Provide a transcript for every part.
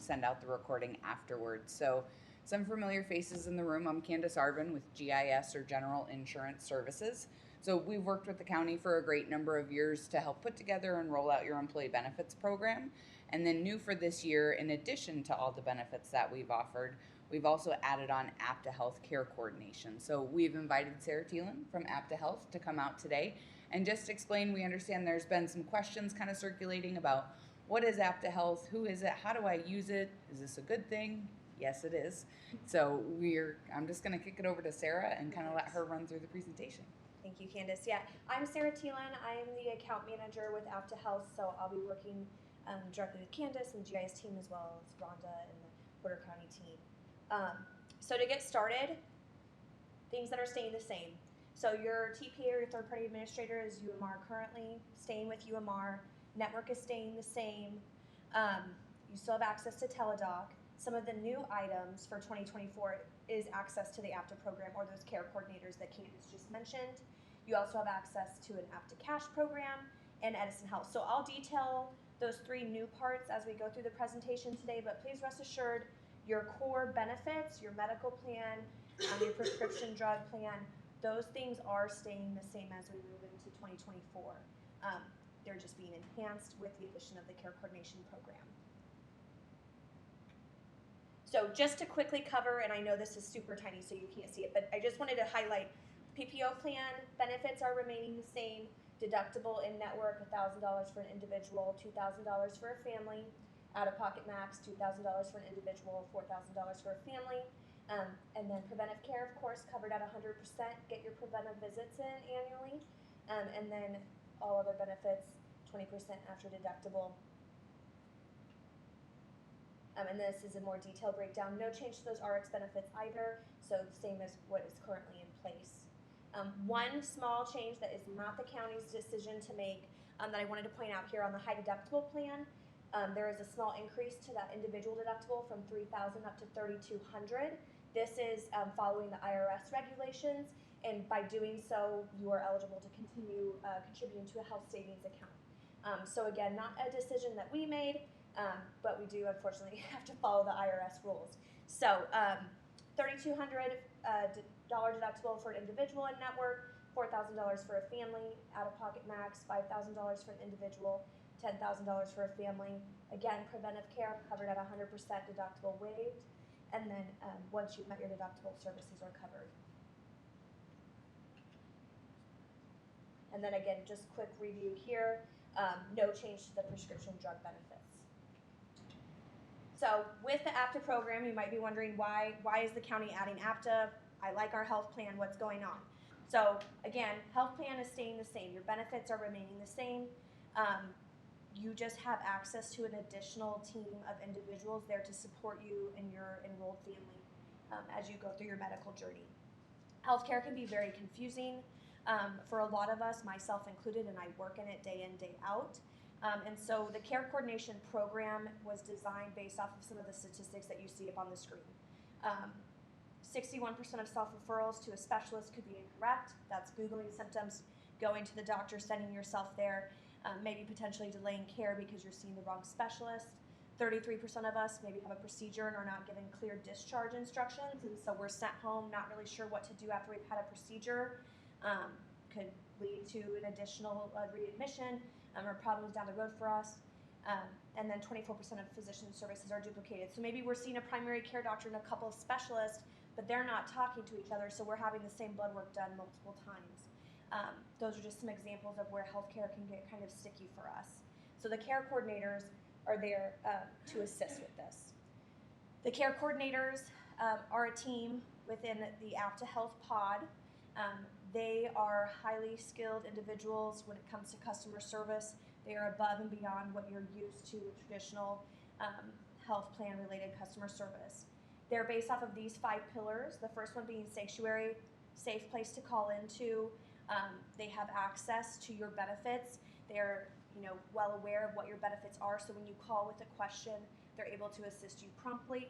send out the recording afterwards. So some familiar faces in the room. I'm Candace Arvin with GIS, or General Insurance Services. So we've worked with the county for a great number of years to help put together and roll out your employee benefits program. And then new for this year, in addition to all the benefits that we've offered, we've also added on APTA Health Care Coordination. So we've invited Sarah Thielen from APTA Health to come out today and just explain. We understand there's been some questions kind of circulating about what is APTA Health, who is it, how do I use it, is this a good thing? Yes, it is. So I'm just going to kick it over to Sarah and kind of let her run through the presentation. Thank you, Candace. Yeah, I'm Sarah Thielen. I am the account manager with APTA Health, so I'll be working directly with Candace and the GIS team, as well as Rhonda and the Porter County team. So to get started, things that are staying the same. So your TPA, or your third-party administrator, is UMR currently, staying with UMR. Network is staying the same. You still have access to Teledoc. Some of the new items for 2024 is access to the APTA program, or those care coordinators that Candace just mentioned. You also have access to an APTA Cash program and Edison Health. So I'll detail those three new parts as we go through the presentation today, but please rest assured your core benefits, your medical plan, your prescription drug plan, those things are staying the same as we move into 2024. They're just being enhanced with the addition of the care coordination program. So just to quickly cover, and I know this is super tiny so you can't see it, but I just wanted to highlight PPO plan benefits are remaining the same. Deductible in network, $1,000 for an individual, $2,000 for a family. Out-of-pocket max, $2,000 for an individual, $4,000 for a family. And then preventive care, of course, covered at 100%. Get your preventive visits in annually. And then all other benefits, 20% after deductible. And this is a more detailed breakdown. No change to those RX benefits either, so the same as what is currently in place. One small change that is not the county's decision to make that I wanted to point out here on the high deductible plan, there is a small increase to that individual deductible from $3,000 up to $3,200. This is following the IRS regulations, and by doing so, you are eligible to continue contributing to a health savings account. So again, not a decision that we made, but we do unfortunately have to follow the IRS rules. So $3,200 deductible for an individual in network, $4,000 for a family, out-of-pocket max, $5,000 for an individual, $10,000 for a family. Again, preventive care covered at 100% deductible waived, and then once you've met your deductible, services are covered. And then again, just quick review here, no change to the prescription drug benefits. So with the APTA program, you might be wondering why is the county adding APTA? I like our health plan, what's going on? So again, health plan is staying the same. Your benefits are remaining the same. You just have access to an additional team of individuals there to support you and your enrolled family as you go through your medical journey. Healthcare can be very confusing for a lot of us, myself included, and I work in it day in, day out. And so the care coordination program was designed based off of some of the statistics that you see up on the screen. 61% of self-referrals to a specialist could be incorrect. That's Googling symptoms, going to the doctor, sending yourself there, maybe potentially delaying care because you're seeing the wrong specialist. 33% of us maybe have a procedure and are not given clear discharge instructions, and so we're sent home not really sure what to do after we've had a procedure. Could lead to an additional readmission or problems down the road for us. And then 24% of physician services are duplicated. So maybe we're seeing a primary care doctor and a couple of specialists, but they're not talking to each other, so we're having the same blood work done multiple times. Those are just some examples of where healthcare can get kind of sticky for us. So the care coordinators are there to assist with this. The care coordinators are a team within the APTA Health pod. They are highly skilled individuals when it comes to customer service. They are above and beyond what you're used to with traditional health plan related customer service. They're based off of these 5 pillars. The first one being sanctuary, safe place to call into. They have access to your benefits. They're well aware of what your benefits are, so when you call with a question, they're able to assist you promptly.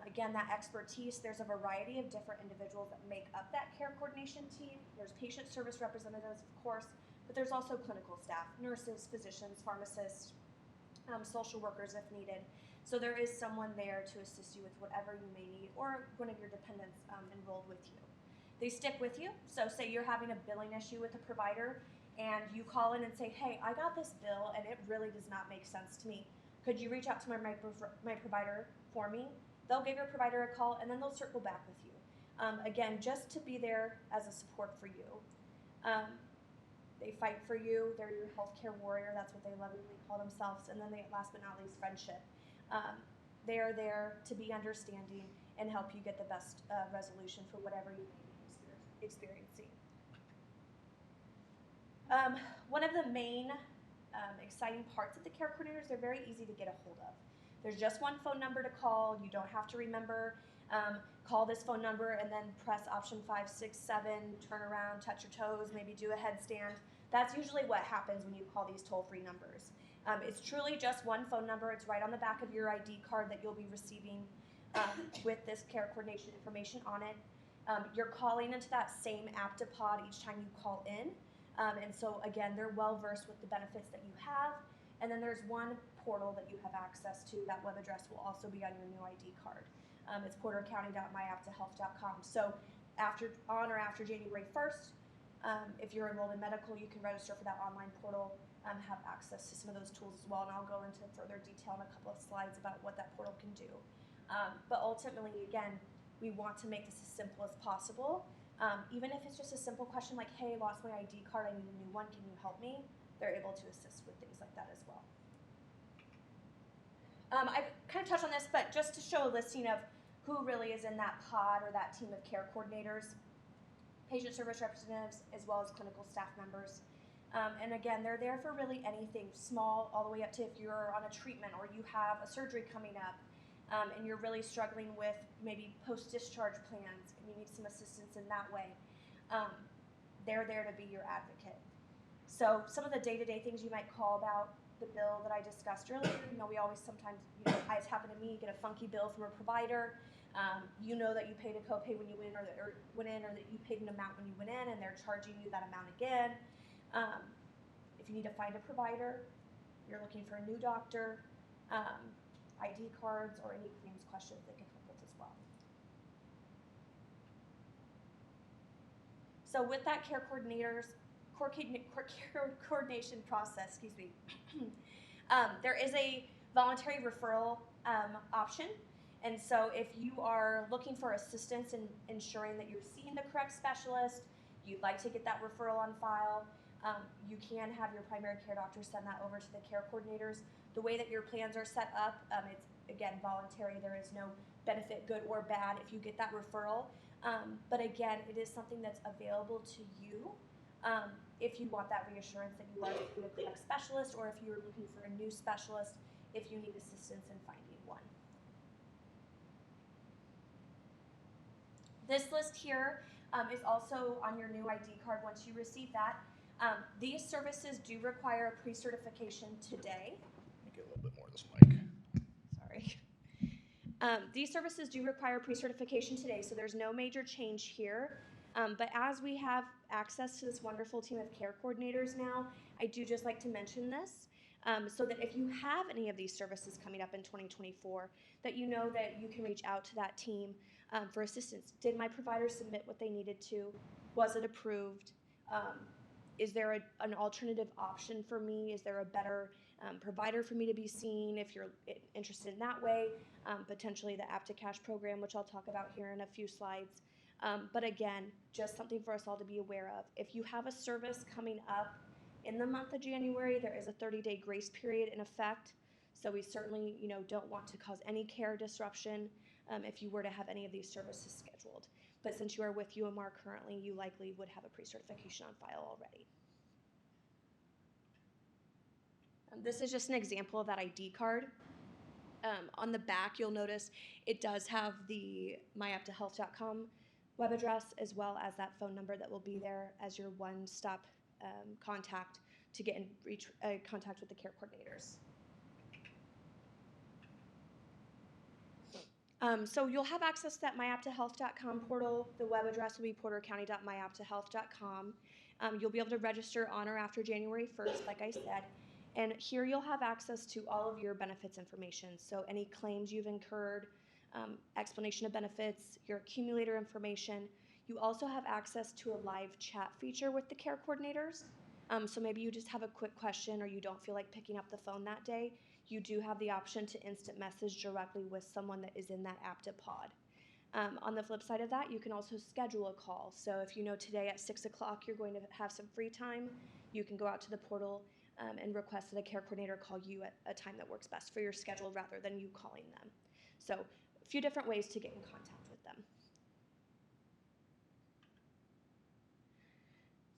Again, that expertise, there's a variety of different individuals that make up that care coordination team. There's patient service representatives, of course, but there's also clinical staff, nurses, physicians, pharmacists, social workers if needed. So there is someone there to assist you with whatever you may need, or one of your dependents enrolled with you. They stick with you. So say you're having a billing issue with a provider and you call in and say, hey, I got this bill and it really does not make sense to me. Could you reach out to my provider for me? They'll give your provider a call and then they'll circle back with you. Again, just to be there as a support for you. They fight for you. They're your healthcare warrior. That's what they lovingly call themselves. And then they, last but not least, friendship. They are there to be understanding and help you get the best resolution for whatever you may be experiencing. One of the main exciting parts of the care coordinators, they're very easy to get a hold of. There's just one phone number to call. You don't have to remember, call this phone number and then press option 5, 6, 7, turn around, touch your toes, maybe do a headstand. That's usually what happens when you call these toll-free numbers. It's truly just one phone number. It's right on the back of your ID card that you'll be receiving with this care coordination information on it. You're calling into that same Aptipod each time you call in. And so again, they're well versed with the benefits that you have. And then there's one portal that you have access to. That web address will also be on your new ID card. It's portercounty.myaptohealth.com. So on or after January 1st, if you're enrolled in medical, you can register for that online portal, have access to some of those tools as well. And I'll go into further detail in a couple of slides about what that portal can do. But ultimately, again, we want to make this as simple as possible. Even if it's just a simple question like, hey, lost my ID card, I need a new one, can you help me? They're able to assist with things like that as well. I've kind of touched on this, but just to show a listing of who really is in that pod or that team of care coordinators, patient service representatives, as well as clinical staff members. And again, they're there for really anything small all the way up to if you're on a treatment or you have a surgery coming up and you're really struggling with maybe post-discharge plans and you need some assistance in that way. They're there to be your advocate. So some of the day-to-day things you might call about the bill that I discussed earlier, we always sometimes, it's happened to me, get a funky bill from a provider. You know that you paid a copay when you went in or that you paid an amount when you went in and they're charging you that amount again. If you need to find a provider, you're looking for a new doctor, ID cards, or any claims questions they can help with as well. So with that care coordination process, there is a voluntary referral option. And so if you are looking for assistance in ensuring that you're seeing the correct specialist, you'd like to get that referral on file, you can have your primary care doctor send that over to the care coordinators. The way that your plans are set up, it's, again, voluntary. There is no benefit, good or bad, if you get that referral. But again, it is something that's available to you if you want that reassurance that you are seeing the correct specialist, or if you're looking for a new specialist, if you need assistance in finding one. This list here is also on your new ID card once you receive that. These services do require a pre-certification today. Let me get a little bit more of this mic. Sorry. These services do require pre-certification today, so there's no major change here. But as we have access to this wonderful team of care coordinators now, I do just like to mention this so that if you have any of these services coming up in 2024, that you know that you can reach out to that team for assistance. Did my provider submit what they needed to? Was it approved? Is there an alternative option for me? Is there a better provider for me to be seeing if you're interested in that way? Potentially the AptoCash program, which I'll talk about here in a few slides. But again, just something for us all to be aware of. If you have a service coming up in the month of January, there is a 30-day grace period in effect. So we certainly, don't want to cause any care disruption if you were to have any of these services scheduled. But since you are with UMR currently, you likely would have a pre-certification on file already. This is just an example of that ID card. On the back, you'll notice it does have the myaptohealth.com web address, as well as that phone number that will be there as your one-stop contact to get in contact with the care coordinators. So you'll have access to that myaptohealth.com portal. The web address will be portercounty.myaptohealth.com. You'll be able to register on or after January 1st, like I said. And here you'll have access to all of your benefits information. So any claims you've incurred, explanation of benefits, your accumulator information. You also have access to a live chat feature with the care coordinators. So maybe you just have a quick question or you don't feel like picking up the phone that day. You do have the option to instant message directly with someone that is in that APTA pod. On the flip side of that, you can also schedule a call. So if you know today at 6 o'clock you're going to have some free time, you can go out to the portal and request that a care coordinator call you at a time that works best for your schedule rather than you calling them. So a few different ways to get in contact with them.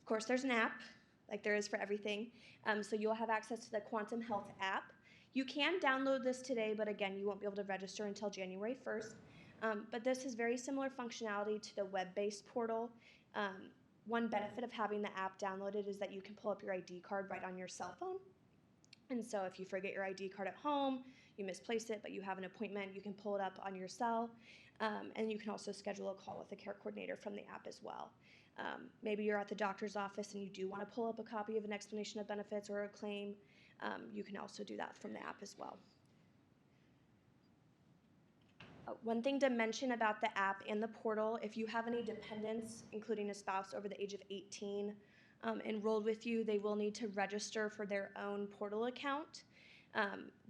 Of course, there's an app, like there is for everything. So you'll have access to the Quantum Health app. You can download this today, but again, you won't be able to register until January 1st. But this is very similar functionality to the web-based portal. One benefit of having the app downloaded is that you can pull up your ID card right on your cell phone. And so if you forget your ID card at home, you misplace it, but you have an appointment, you can pull it up on your cell. And you can also schedule a call with a care coordinator from the app as well. Maybe you're at the doctor's office and you do want to pull up a copy of an explanation of benefits or a claim. You can also do that from the app as well. One thing to mention about the app and the portal, if you have any dependents, including a spouse over the age of 18, enrolled with you, they will need to register for their own portal account.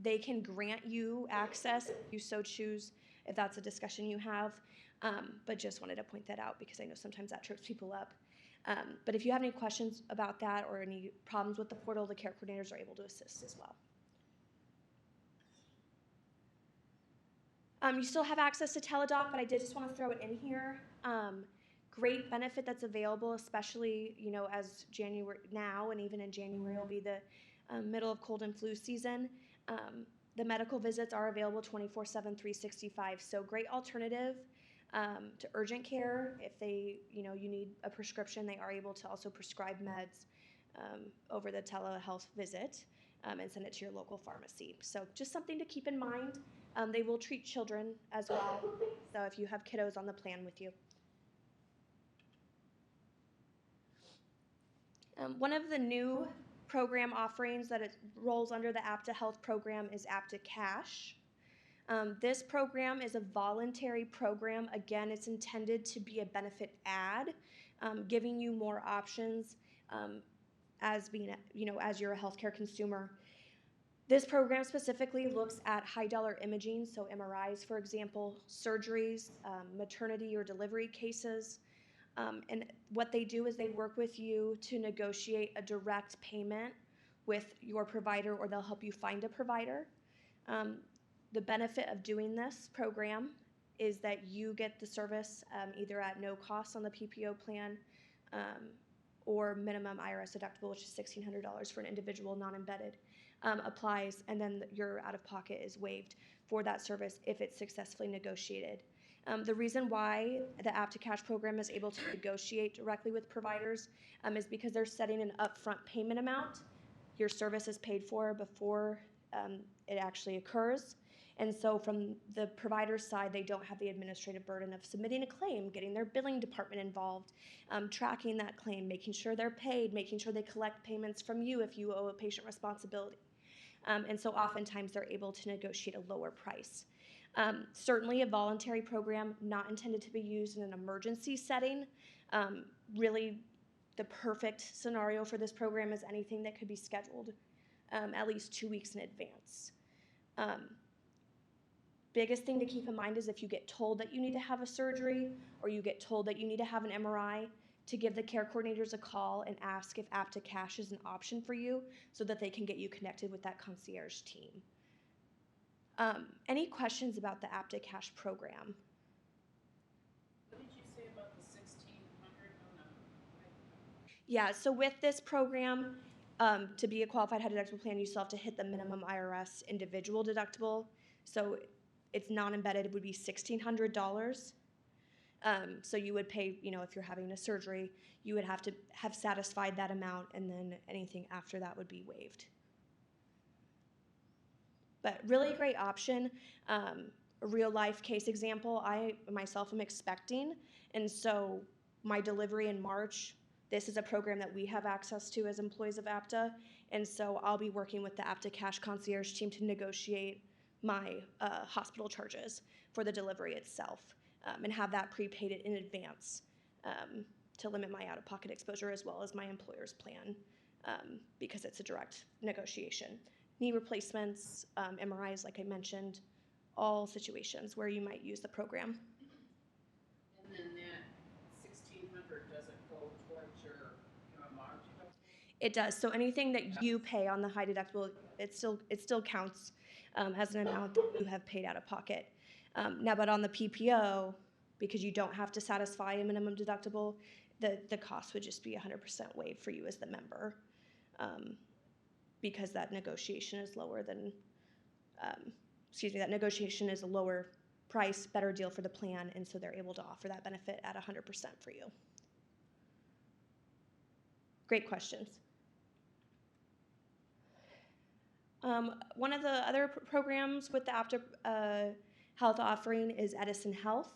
They can grant you access if you so choose, if that's a discussion you have, but just wanted to point that out because I know sometimes that trips people up. But if you have any questions about that or any problems with the portal, the care coordinators are able to assist as well. You still have access to Teladoc, but I did just want to throw it in here. Great benefit that's available, especially as January now and even in January will be the middle of cold and flu season. The medical visits are available 24/7, 365. So great alternative to urgent care. If you need a prescription, they are able to also prescribe meds over the telehealth visit and send it to your local pharmacy. So just something to keep in mind. They will treat children as well, so if you have kiddos on the plan with you. One of the new program offerings that it rolls under the APTA Health program is APTA Cash. This program is a voluntary program. Again, it's intended to be a benefit add, giving you more options as you're a healthcare consumer. This program specifically looks at high dollar imaging, so MRIs, for example, surgeries, maternity or delivery cases. And what they do is they work with you to negotiate a direct payment with your provider, or they'll help you find a provider. The benefit of doing this program is that you get the service either at no cost on the PPO plan or minimum IRS deductible, which is $1,600 for an individual non-embedded. Applies, and then your out-of-pocket is waived for that service if it's successfully negotiated. The reason why the APTA Cash program is able to negotiate directly with providers is because they're setting an upfront payment amount. Your service is paid for before it actually occurs. And so from the provider's side, they don't have the administrative burden of submitting a claim, getting their billing department involved, tracking that claim, making sure they're paid, making sure they collect payments from you if you owe a patient responsibility. And so oftentimes they're able to negotiate a lower price. Certainly a voluntary program, not intended to be used in an emergency setting. Really the perfect scenario for this program is anything that could be scheduled at least 2 weeks in advance. Biggest thing to keep in mind is if you get told that you need to have a surgery or you get told that you need to have an MRI, to give the care coordinators a call and ask if APTA Cash is an option for you so that they can get you connected with that concierge team. Any questions about the APTA Cash program? What did you say about the 1,600? Yeah, so with this program, to be a qualified high deductible plan, you still have to hit the minimum IRS individual deductible. So it's non-embedded, it would be $1,600. So you would pay, if you're having a surgery, you would have to have satisfied that amount, and then anything after that would be waived. But really great option. A real life case example, I myself am expecting, and so my delivery in March, this is a program that we have access to as employees of APTA, And so I'll be working with the APTA Cash Concierge team to negotiate my hospital charges for the delivery itself, and have that prepaid in advance, to limit my out-of-pocket exposure as well as my employer's plan, because it's a direct negotiation. Knee replacements, MRIs, like I mentioned, all situations where you might use the program. And then that 1,600 doesn't go towards your MR deductible? It does. So anything that you pay on the high deductible, it still counts as an amount that you have paid out of pocket. Now, but on the PPO, because you don't have to satisfy a minimum deductible, the cost would just be 100% waived for you as the member, because that negotiation is lower than, that negotiation is a lower price, better deal for the plan, and so they're able to offer that benefit at 100% for you. Great questions. One of the other programs with the APTA Health offering is Edison Health.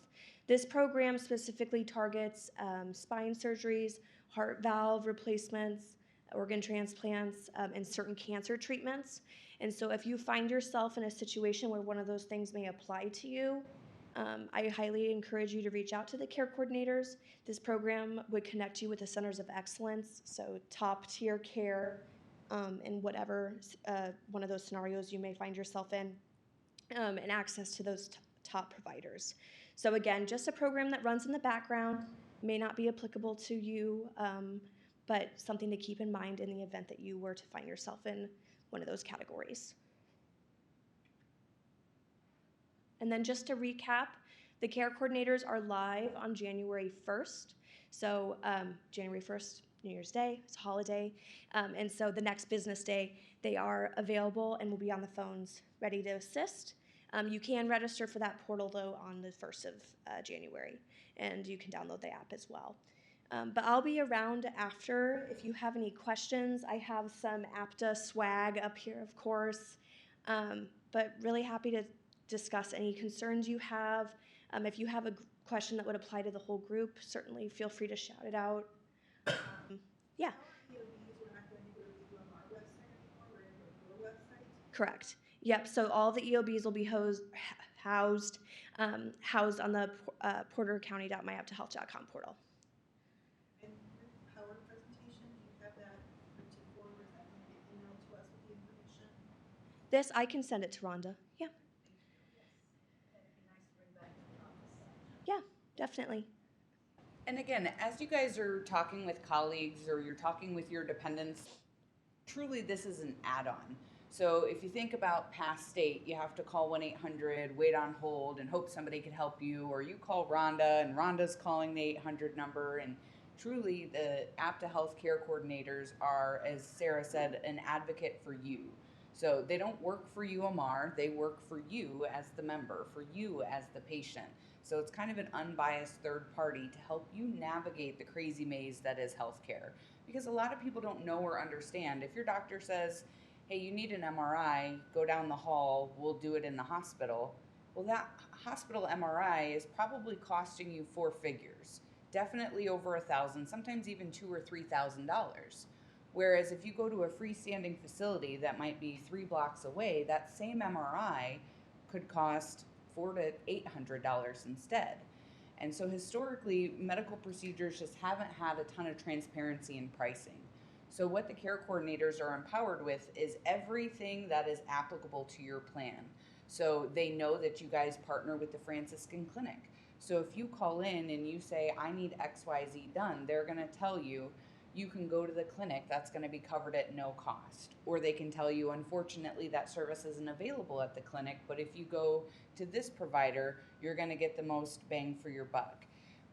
This program specifically targets spine surgeries, heart valve replacements, organ transplants, and certain cancer treatments. And so if you find yourself in a situation where one of those things may apply to you, I highly encourage you to reach out to the care coordinators. This program would connect you with the centers of excellence, so top tier care in whatever one of those scenarios you may find yourself in, and access to those top providers. So again, just a program that runs in the background, may not be applicable to you, but something to keep in mind in the event that you were to find yourself in one of those categories. And then just to recap, the care coordinators are live on January 1st. So January 1st, New Year's Day, it's a holiday. And so the next business day, they are available and will be on the phones ready to assist. You can register for that portal, though, on the 1st of January, and you can download the app as well. But I'll be around after if you have any questions. I have some APTA swag up here, of course, but really happy to discuss any concerns you have. If you have a question that would apply to the whole group, certainly feel free to shout it out. Yeah. Correct. Yep. So all the EOBs will be housed on the portercounty.myaptahealth.com portal. And PowerPoint presentation, do you have that printed forward, or is that going to get emailed to us with the information? This, I can send it to Rhonda. Yeah. That'd be nice to bring back to the office. Yeah, definitely. And again, as you guys are talking with colleagues or you're talking with your dependents, truly this is an add-on. So if you think about past state, you have to call 1-800, wait on hold, and hope somebody can help you, or you call Rhonda, and Rhonda's calling the 800 number, and truly the APTA healthcare coordinators are, as Sarah said, an advocate for you. So they don't work for UMR, they work for you as the member, for you as the patient. So it's kind of an unbiased third party to help you navigate the crazy maze that is healthcare. Because a lot of people don't know or understand. If your doctor says, hey, you need an MRI, go down the hall, we'll do it in the hospital. Well, that hospital MRI is probably costing you 4 figures, definitely over $1,000, sometimes even $2,000 or $3,000. Whereas if you go to a freestanding facility that might be 3 blocks away, that same MRI could cost $400 to $800 instead. And so historically, medical procedures just haven't had a ton of transparency in pricing. So what the care coordinators are empowered with is everything that is applicable to your plan. So they know that you guys partner with the Franciscan Clinic. So if you call in and you say, I need XYZ done, they're gonna tell you, you can go to the clinic, that's gonna be covered at no cost. Or they can tell you, unfortunately, that service isn't available at the clinic, but if you go to this provider, you're gonna get the most bang for your buck.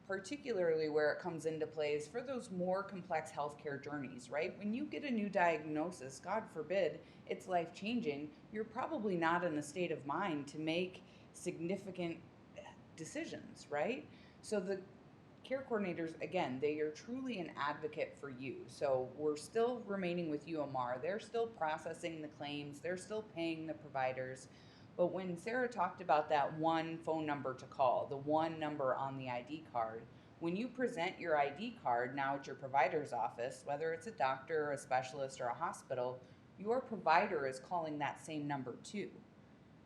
Particularly where it comes into play is for those more complex healthcare journeys, right? When you get a new diagnosis, God forbid, it's life-changing, you're probably not in a state of mind to make significant decisions, right? So the care coordinators, again, they are truly an advocate for you. So we're still remaining with UMR. They're still processing the claims. They're still paying the providers. But when Sarah talked about that one phone number to call, the one number on the ID card, When you present your ID card now at your provider's office, whether it's a doctor, a specialist, or a hospital, your provider is calling that same number too.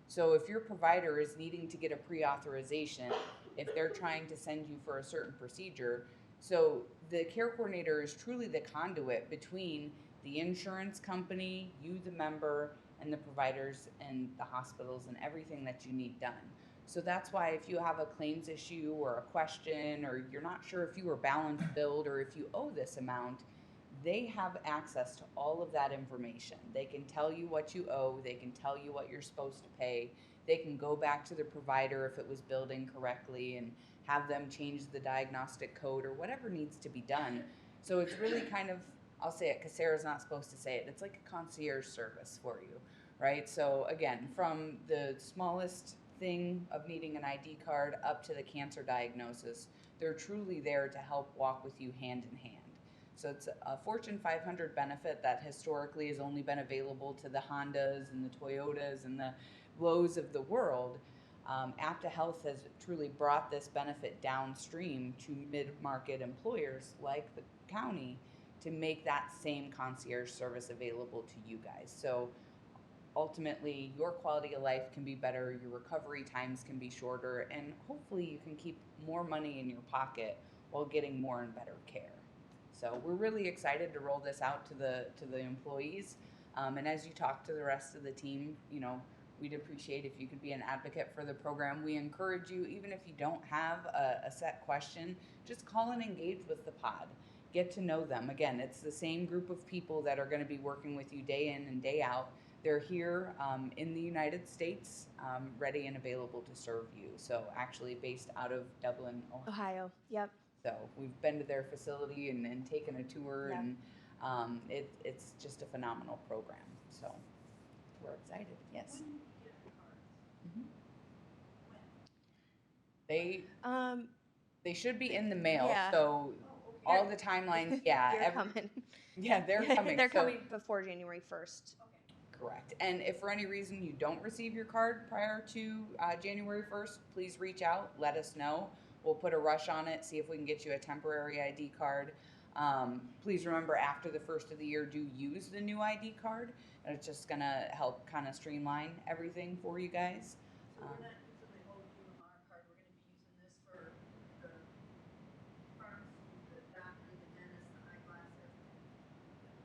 So if your provider is needing to get a pre-authorization, if they're trying to send you for a certain procedure, so the care coordinator is truly the conduit between the insurance company, you, the member, and the providers and the hospitals and everything that you need done. So that's why if you have a claims issue or a question, or you're not sure if you were balance billed or if you owe this amount, they have access to all of that information. They can tell you what you owe, they can tell you what you're supposed to pay, they can go back to the provider if it was billed incorrectly and have them change the diagnostic code or whatever needs to be done. So it's really kind of, I'll say it because Sarah's not supposed to say it, it's like a concierge service for you, right? So again, from the smallest thing of needing an ID card up to the cancer diagnosis, they're truly there to help walk with you hand in hand. So it's a Fortune 500 benefit that historically has only been available to the Hondas and the Toyotas and the Lowe's of the world. Apta Health has truly brought this benefit downstream to mid-market employers like the county to make that same concierge service available to you guys. So ultimately, your quality of life can be better, your recovery times can be shorter, and hopefully you can keep more money in your pocket while getting more and better care. So we're really excited to roll this out to the employees. And as you talk to the rest of the team, we'd appreciate if you could be an advocate for the program. We encourage you, even if you don't have a set question, just call and engage with the pod. Get to know them. Again, it's the same group of people that are going to be working with you day in and day out. They're here in the United States, ready and available to serve you. So actually based out of Dublin, Ohio. Yep. So we've been to their facility and taken a tour, Yeah. and it's just a phenomenal program. So we're excited. Yes. When do you get the cards? When? They should be in the mail. Yeah. So Oh, okay. all the timelines, yeah, You're coming. yeah, they're coming. They're So- coming before January 1st. Okay. Correct. And if for any reason you don't receive your card prior to January 1st, please reach out, let us know. We'll put a rush on it, see if we can get you a temporary ID card. Please remember, after the first of the year, do use the new ID card. And it's just gonna help kind of streamline everything for you guys. So we're not using the old UMR card, we're gonna be using this for the pharmacy, the doctor, the dentist, the eyeglasses.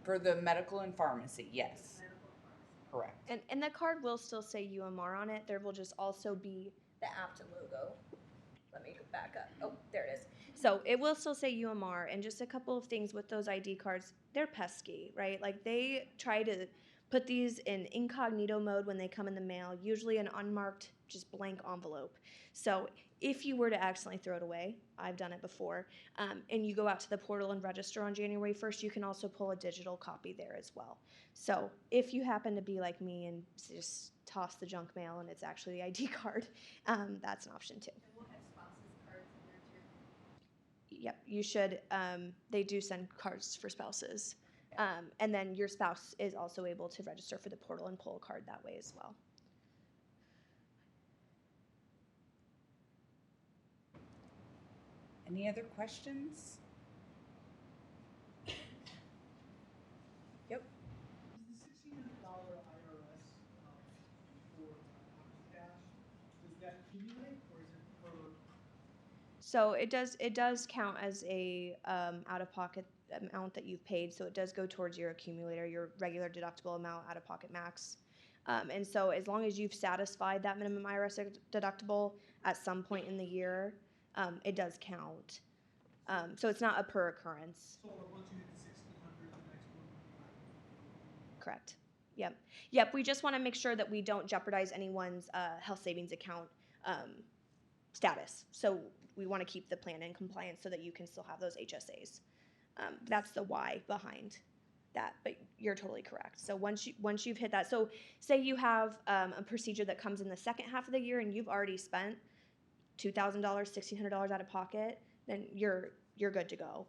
For the medical and pharmacy, yes, Medical pharmacy. correct. And the card will still say UMR on it. There will just also be the APTA logo. Let me go back up. Oh, there it is. So it will still say UMR, and just a couple of things with those ID cards. They're pesky, right? Like they try to put these in incognito mode when they come in the mail, usually an unmarked, just blank envelope. So if you were to accidentally throw it away, I've done it before, and you go out to the portal and register on January 1st, you can also pull a digital copy there as well. So if you happen to be like me and just toss the junk mail and it's actually the ID card, that's an option too. And we'll have spouses cards in there too. Yep, you should. They do send cards for spouses. And then your spouse is also able to register for the portal and pull a card that way as well. Any other questions? Yep. Is the $1,600 IRS for cash, does that accumulate or is it per? So it does count as a out-of-pocket amount that you've paid. So it does go towards your accumulator, your regular deductible amount, out-of-pocket max. And so as long as you've satisfied that minimum IRS deductible at some point in the year, it does count. So it's not a per occurrence. So once you hit the 1,600, the next one would be like. Correct. Yep. We just want to make sure that we don't jeopardize anyone's health savings account status. So we want to keep the plan in compliance so that you can still have those HSAs. That's the why behind that. But you're totally correct. So once you've hit that, so say you have a procedure that comes in the second half of the year and you've already spent $2,000, $1,600 out of pocket, then you're good to go.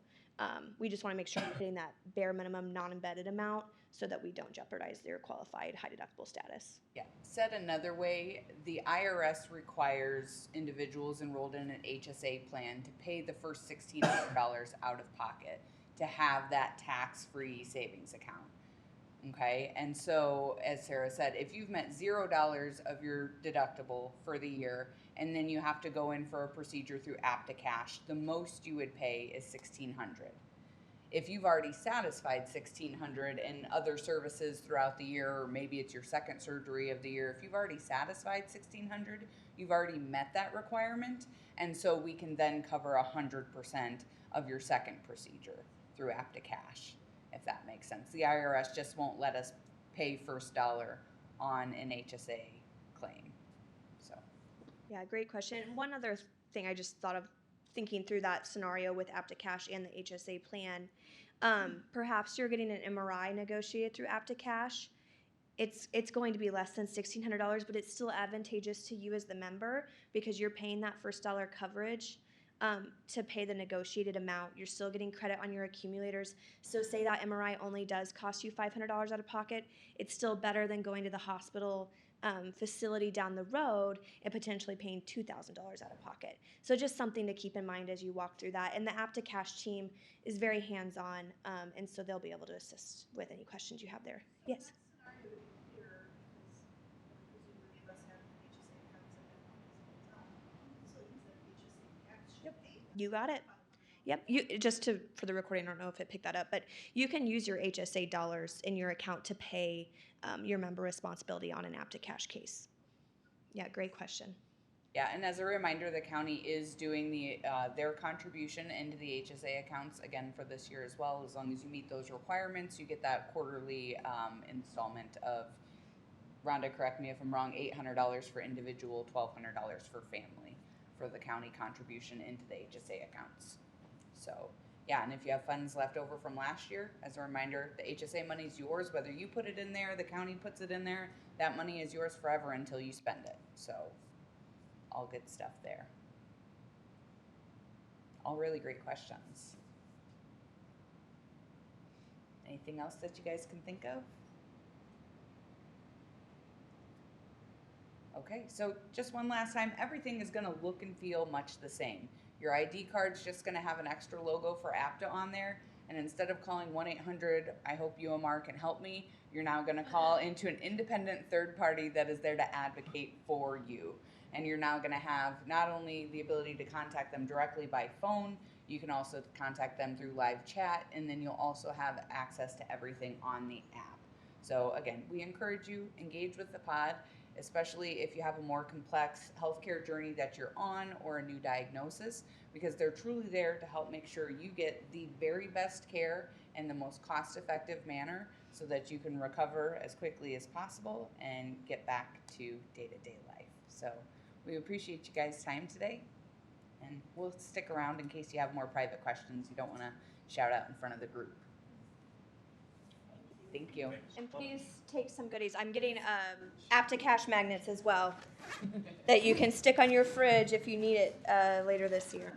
We just want to make sure you're hitting that bare minimum non-embedded amount so that we don't jeopardize their qualified high deductible status. Yeah. Said another way, the IRS requires individuals enrolled in an HSA plan to pay the first $1,600 out of pocket to have that tax-free savings account. Okay, and so as Sarah said, if you've met $0 of your deductible for the year, and then you have to go in for a procedure through Apticash, the most you would pay is $1,600. If you've already satisfied $1,600 in other services throughout the year, or maybe it's your second surgery of the year, if you've already satisfied $1,600, you've already met that requirement, and so we can then cover 100% of your second procedure through Apticash, if that makes sense. The IRS just won't let us pay first dollar on an HSA claim. So, Yeah, great question. And one other thing I just thought of thinking through that scenario with Apticash and the HSA plan, perhaps you're getting an MRI negotiated through Apticash. It's going to be less than $1,600, but it's still advantageous to you as the member because you're paying that first dollar coverage to pay the negotiated amount. You're still getting credit on your accumulators. So say that MRI only does cost you $500 out of pocket, it's still better than going to the hospital facility down the road and potentially paying $2,000 out of pocket. So just something to keep in mind as you walk through that. And the Apticash team is very hands-on, and so they'll be able to assist with any questions you have there. Yes? You got it. Yep. You just for the recording, I don't know if it picked that up, but you can use your HSA dollars in your account to pay your member responsibility on an Apticash case. Yeah, great question. yeah, and as a reminder, the county is doing their contribution into the HSA accounts again for this year as well. As long as you meet those requirements, you get that quarterly installment of, Rhonda, correct me if I'm wrong, $800 for individual, $1,200 for family for the county contribution into the HSA accounts. So, yeah, and if you have funds left over from last year, as a reminder, the HSA money is yours. Whether you put it in there, the county puts it in there, that money is yours forever until you spend it. So, all good stuff there. All really great questions. Anything else that you guys can think of? Okay, so just one last time, everything is gonna look and feel much the same. Your ID card's just gonna have an extra logo for APTA on there, and instead of calling 1-800, I hope UMR can help me, you're now gonna call into an independent third party that is there to advocate for you. And you're now gonna have not only the ability to contact them directly by phone, you can also contact them through live chat, and then you'll also have access to everything on the app. So again, we encourage you, engage with the pod, especially if you have a more complex healthcare journey that you're on or a new diagnosis, because they're truly there to help make sure you get the very best care in the most cost-effective manner so that you can recover as quickly as possible and get back to day-to-day life. So we appreciate you guys' time today, and we'll stick around in case you have more private questions you don't want to shout out in front of the group. Thank you. And please take some goodies. I'm getting Apticash magnets as well that you can stick on your fridge if you need it later this year.